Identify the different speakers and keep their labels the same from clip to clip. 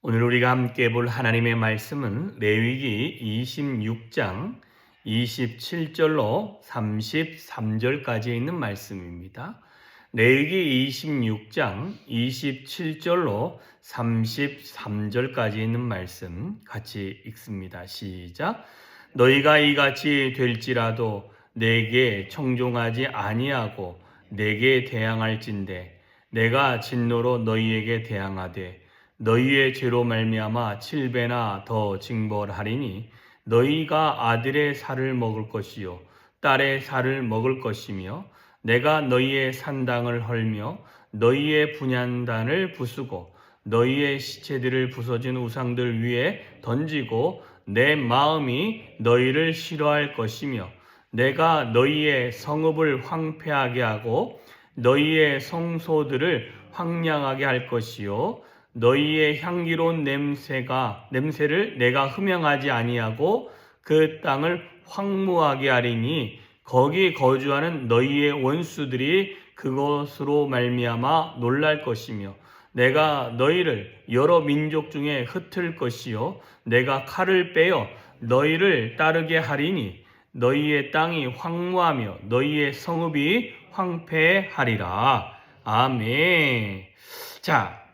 Speaker 1: 오늘 우리가 함께 볼 하나님의 말씀은 레위기 26장 27절로 33절까지 있는 말씀입니다. 레위기 26장 27절로 33절까지 있는 말씀 같이 읽습니다. 시작. 너희가 이같이 될지라도 내게 청종하지 아니하고 내게 대항할진대 내가 진노로 너희에게 대항하되 너희의 죄로 말미암아 7배나 더 징벌하리니 너희가 아들의 살을 먹을 것이요 딸의 살을 먹을 것이며 내가 너희의 산당을 헐며 너희의 분향단을 부수고 너희의 시체들을 부서진 우상들 위에 던지고 내 마음이 너희를 싫어할 것이며 내가 너희의 성읍을 황폐하게 하고 너희의 성소들을 황량하게 할 것이요 너희의 향기로운 냄새를 내가 흠양하지 아니하고 그 땅을 황무하게 하리니 거기 거주하는 너희의 원수들이 그것으로 말미암아 놀랄 것이며 내가 너희를 여러 민족 중에 흩을 것이요 내가 칼을 빼어 너희를 따르게 하리니 너희의 땅이 황무하며 너희의 성읍이 황폐하리라. 아멘. 자,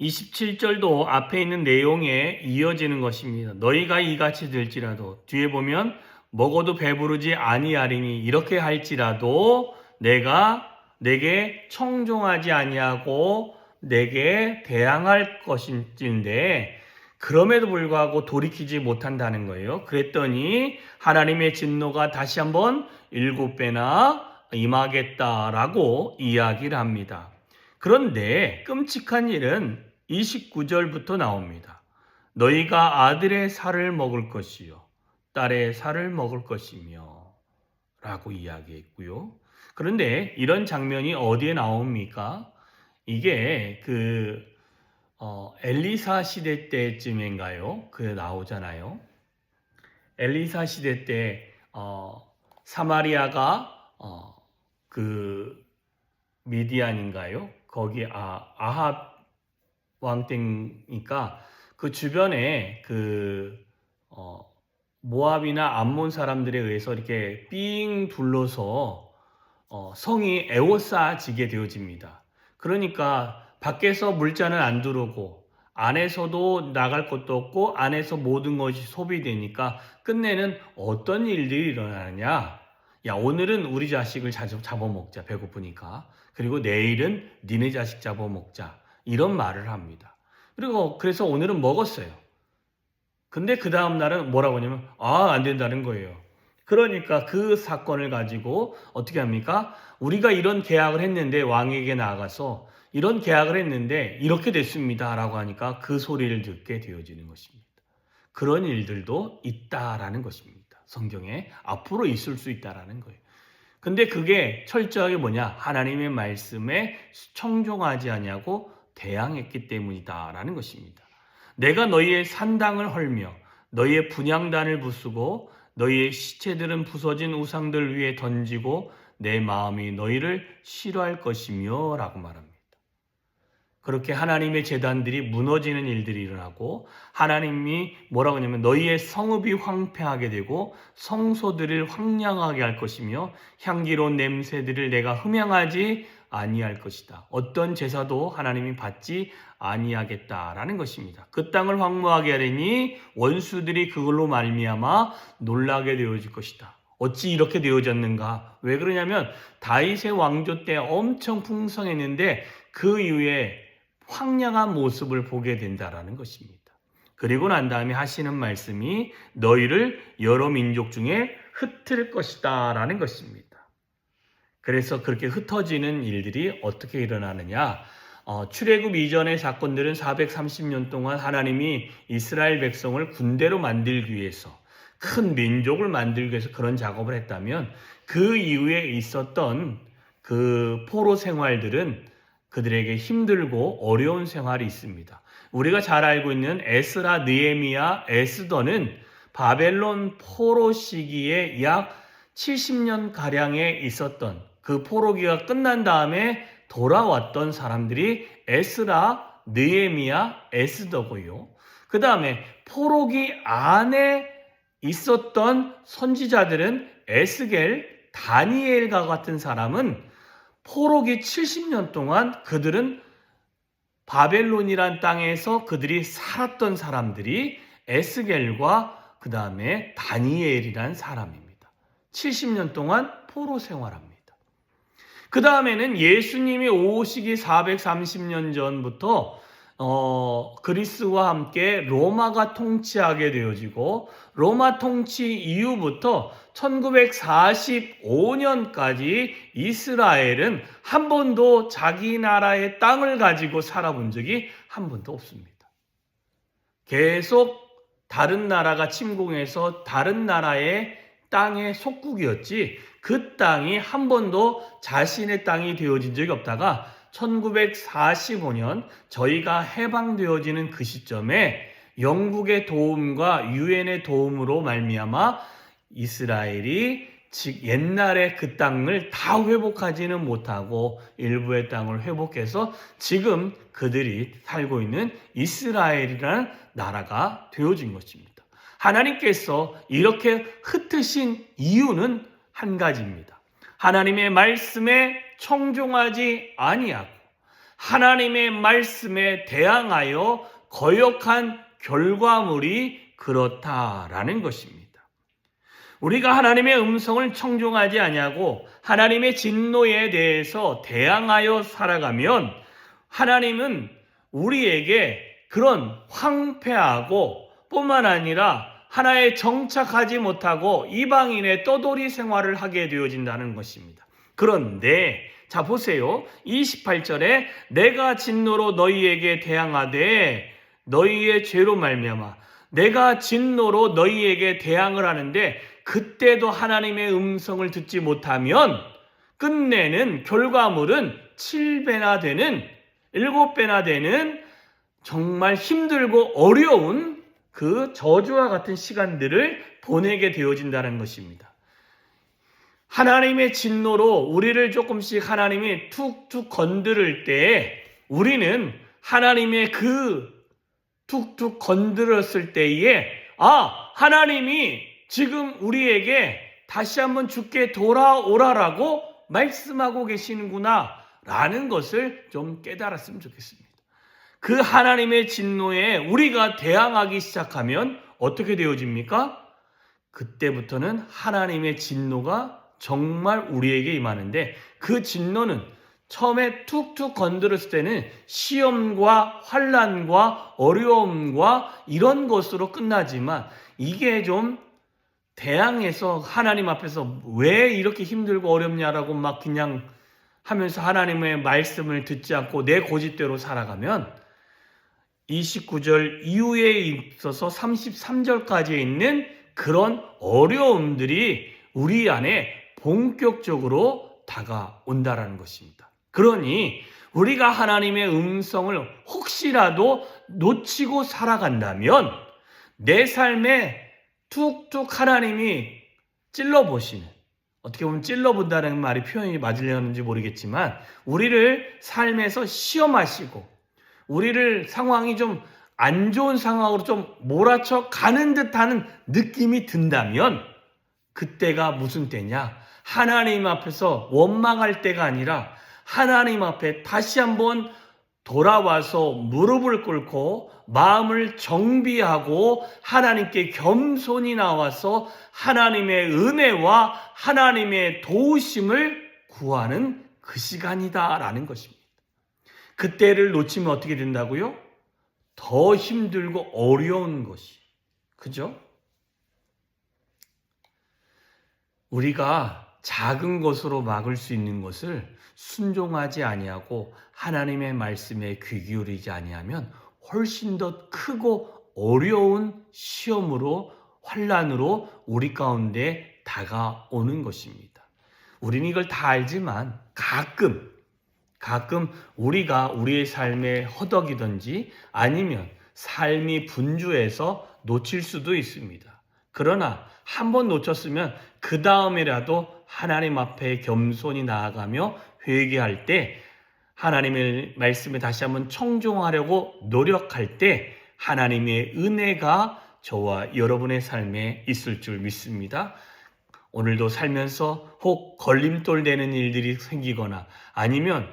Speaker 1: 27절도 앞에 있는 내용에 이어지는 것입니다. 너희가 이같이 될지라도 뒤에 보면 먹어도 배부르지 아니하리니 이렇게 할지라도 내가 내게 청종하지 아니하고 내게 대항할 것인지인데 그럼에도 불구하고 돌이키지 못한다는 거예요. 그랬더니 하나님의 진노가 다시 한번 7배나 임하겠다라고 이야기를 합니다. 그런데 끔찍한 일은 29절부터 나옵니다. 너희가 아들의 살을 먹을 것이요 딸의 살을 먹을 것이며 라고 이야기했고요. 그런데 이런 장면이 어디에 나옵니까? 이게 엘리사 시대 때쯤인가요? 나오잖아요. 엘리사 시대 때 사마리아가 미디안인가요? 거기 아합 왕 때니까 그 주변에 모압이나 암몬 사람들에 의해서 이렇게 삥 둘러서 성이 에워싸지게 되어집니다. 그러니까 밖에서 물자는 안 들어오고 안에서도 나갈 것도 없고 안에서 모든 것이 소비되니까 끝내는 어떤 일들이 일어나느냐? 야, 오늘은 우리 자식을 잡아먹자, 배고프니까. 그리고 내일은 니네 자식 잡아먹자. 이런 말을 합니다. 그래서 오늘은 먹었어요. 근데 그 다음 날은 뭐라고 하냐면 안 된다는 거예요. 그러니까 그 사건을 가지고 어떻게 합니까? 우리가 이런 계약을 했는데 왕에게 나아가서 이런 계약을 했는데 이렇게 됐습니다 라고 하니까 그 소리를 듣게 되어지는 것입니다. 그런 일들도 있다라는 것입니다. 성경에 앞으로 있을 수 있다라는 거예요. 근데 그게 철저하게 뭐냐? 하나님의 말씀에 청종하지 아니하고 대항했기 때문이다라는 것입니다. 내가 너희의 산당을 헐며 너희의 분향단을 부수고 너희의 시체들은 부서진 우상들 위에 던지고 내 마음이 너희를 싫어할 것이며 라고 말합니다. 그렇게 하나님의 제단들이 무너지는 일들이 일어나고 하나님이 뭐라고 하냐면 너희의 성읍이 황폐하게 되고 성소들을 황량하게 할 것이며 향기로운 냄새들을 내가 흠양하지 아니할 것이다. 어떤 제사도 하나님이 받지 아니하겠다라는 것입니다. 그 땅을 황무하게 하리니 원수들이 그걸로 말미암아 놀라게 되어질 것이다. 어찌 이렇게 되어졌는가? 왜 그러냐면 다윗의 왕조 때 엄청 풍성했는데 그 이후에 황량한 모습을 보게 된다라는 것입니다. 그리고 난 다음에 하시는 말씀이 너희를 여러 민족 중에 흩을 것이다 라는 것입니다. 그래서 그렇게 흩어지는 일들이 어떻게 일어나느냐? 출애굽 이전의 사건들은 430년 동안 하나님이 이스라엘 백성을 군대로 만들기 위해서 큰 민족을 만들기 위해서 그런 작업을 했다면 그 이후에 있었던 그 포로 생활들은 그들에게 힘들고 어려운 생활이 있습니다. 우리가 잘 알고 있는 에스라, 느헤미야, 에스더는 바벨론 포로 시기에 약 70년 가량에 있었던 그 포로기가 끝난 다음에 돌아왔던 사람들이 에스라, 느헤미야, 에스더고요. 그 다음에 포로기 안에 있었던 선지자들은 에스겔, 다니엘과 같은 사람은 포로기 70년 동안 그들은 바벨론이란 땅에서 그들이 살았던 사람들이 에스겔과 그 다음에 다니엘이란 사람입니다. 70년 동안 포로 생활합니다. 그 다음에는 예수님이 오시기 430년 전부터 그리스와 함께 로마가 통치하게 되어지고 로마 통치 이후부터 1945년까지 이스라엘은 한 번도 자기 나라의 땅을 가지고 살아본 적이 한 번도 없습니다. 계속 다른 나라가 침공해서 다른 나라의 땅의 속국이었지 그 땅이 한 번도 자신의 땅이 되어진 적이 없다가 1945년 저희가 해방되어지는 그 시점에 영국의 도움과 유엔의 도움으로 말미암아 이스라엘이 즉 옛날에 그 땅을 다 회복하지는 못하고 일부의 땅을 회복해서 지금 그들이 살고 있는 이스라엘이라는 나라가 되어진 것입니다. 하나님께서 이렇게 흩으신 이유는 한 가지입니다. 하나님의 말씀에 청종하지 아니하고 하나님의 말씀에 대항하여 거역한 결과물이 그렇다라는 것입니다. 우리가 하나님의 음성을 청종하지 아니하고 하나님의 진노에 대해서 대항하여 살아가면 하나님은 우리에게 그런 황폐하고 뿐만 아니라 하나에 정착하지 못하고 이방인의 떠돌이 생활을 하게 되어진다는 것입니다. 그런데 자 보세요. 28절에 내가 진노로 너희에게 대항하되 너희의 죄로 말미암아 내가 진노로 너희에게 대항을 하는데 그때도 하나님의 음성을 듣지 못하면 끝내는 결과물은 7배나 되는 7배나 되는 정말 힘들고 어려운 그 저주와 같은 시간들을 보내게 되어진다는 것입니다. 하나님의 진노로 우리를 조금씩 하나님이 툭툭 건드릴 때 우리는 하나님의 그 툭툭 건드렸을 때에 하나님이 지금 우리에게 다시 한번 주께 돌아오라라고 말씀하고 계시는구나 라는 것을 좀 깨달았으면 좋겠습니다. 그 하나님의 진노에 우리가 대항하기 시작하면 어떻게 되어집니까? 그때부터는 하나님의 진노가 정말 우리에게 임하는데 그 진노는 처음에 툭툭 건드렸을 때는 시험과 환난과 어려움과 이런 것으로 끝나지만 이게 좀 대항해서 하나님 앞에서 왜 이렇게 힘들고 어렵냐라고 막 그냥 하면서 하나님의 말씀을 듣지 않고 내 고집대로 살아가면 29절 이후에 있어서 33절까지 있는 그런 어려움들이 우리 안에 본격적으로 다가온다라는 것입니다. 그러니 우리가 하나님의 음성을 혹시라도 놓치고 살아간다면 내 삶에 툭툭 하나님이 찔러보시는, 어떻게 보면 찔러본다는 말이 표현이 맞으려는지 모르겠지만 우리를 삶에서 시험하시고 우리를 상황이 좀 안 좋은 상황으로 좀 몰아쳐 가는 듯하는 느낌이 든다면 그때가 무슨 때냐? 하나님 앞에서 원망할 때가 아니라 하나님 앞에 다시 한번 돌아와서 무릎을 꿇고 마음을 정비하고 하나님께 겸손히 나와서 하나님의 은혜와 하나님의 도우심을 구하는 그 시간이다라는 것입니다. 그때를 놓치면 어떻게 된다고요? 더 힘들고 어려운 것이. 그죠? 우리가 작은 것으로 막을 수 있는 것을 순종하지 아니하고 하나님의 말씀에 귀 기울이지 아니하면 훨씬 더 크고 어려운 시험으로 환난으로 우리 가운데 다가오는 것입니다. 우리는 이걸 다 알지만 가끔 우리가 우리의 삶에 허덕이든지 아니면 삶이 분주해서 놓칠 수도 있습니다. 그러나 한번 놓쳤으면 그 다음에라도 하나님 앞에 겸손히 나아가며 회개할 때 하나님의 말씀에 다시 한번 청종하려고 노력할 때 하나님의 은혜가 저와 여러분의 삶에 있을 줄 믿습니다. 오늘도 살면서 혹 걸림돌 되는 일들이 생기거나 아니면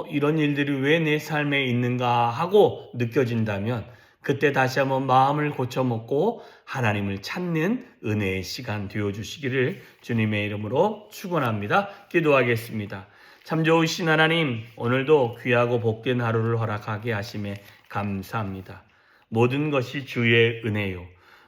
Speaker 1: 이런 일들이 왜 내 삶에 있는가 하고 느껴진다면 그때 다시 한번 마음을 고쳐먹고 하나님을 찾는 은혜의 시간 되어주시기를 주님의 이름으로 축원합니다. 기도하겠습니다. 참 좋으신 하나님, 오늘도 귀하고 복된 하루를 허락하게 하심에 감사합니다. 모든 것이 주의 은혜요,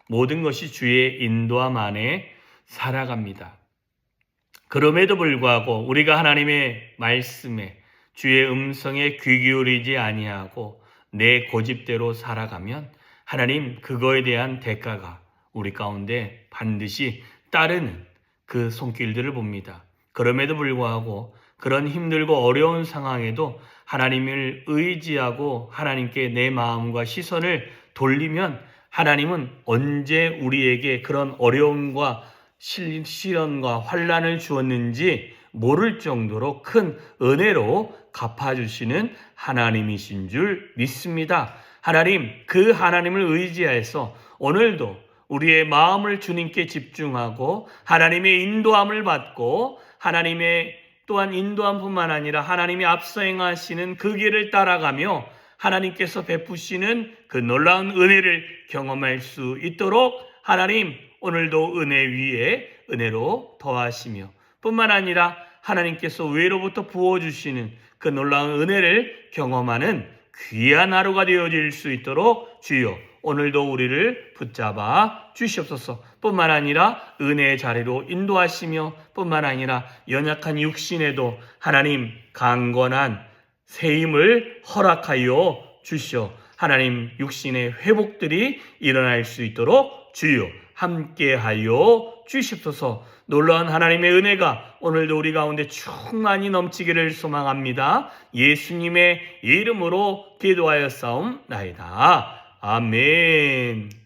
Speaker 1: 모든 것이 주의 인도함 안에 살아갑니다. 그럼에도 불구하고 우리가 하나님의 말씀에, 주의 음성에 귀 기울이지 아니하고 내 고집대로 살아가면 하나님, 그거에 대한 대가가 우리 가운데 반드시 따르는 그 손길들을 봅니다. 그럼에도 불구하고 그런 힘들고 어려운 상황에도 하나님을 의지하고 하나님께 내 마음과 시선을 돌리면 하나님은 언제 우리에게 그런 어려움과 시련과 환난을 주었는지 모를 정도로 큰 은혜로 갚아주시는 하나님이신 줄 믿습니다. 하나님, 그 하나님을 의지해서 오늘도 우리의 마음을 주님께 집중하고 하나님의 인도함을 받고 하나님의 또한 인도함뿐만 아니라 하나님이 앞서 행하시는 그 길을 따라가며 하나님께서 베푸시는 그 놀라운 은혜를 경험할 수 있도록 하나님, 오늘도 은혜 위에 은혜로 더하시며 뿐만 아니라 하나님께서 위로부터 부어주시는 그 놀라운 은혜를 경험하는 귀한 하루가 되어질 수 있도록 주여 오늘도 우리를 붙잡아 주시옵소서. 뿐만 아니라 은혜의 자리로 인도하시며 뿐만 아니라 연약한 육신에도 하나님 강건한 새 힘을 허락하여 주시오. 하나님 육신의 회복들이 일어날 수 있도록 주여 함께하여 주시옵소서. 놀라운 하나님의 은혜가 오늘도 우리 가운데 충만히 넘치기를 소망합니다. 예수님의 이름으로 기도하여 싸움나이다. 아멘.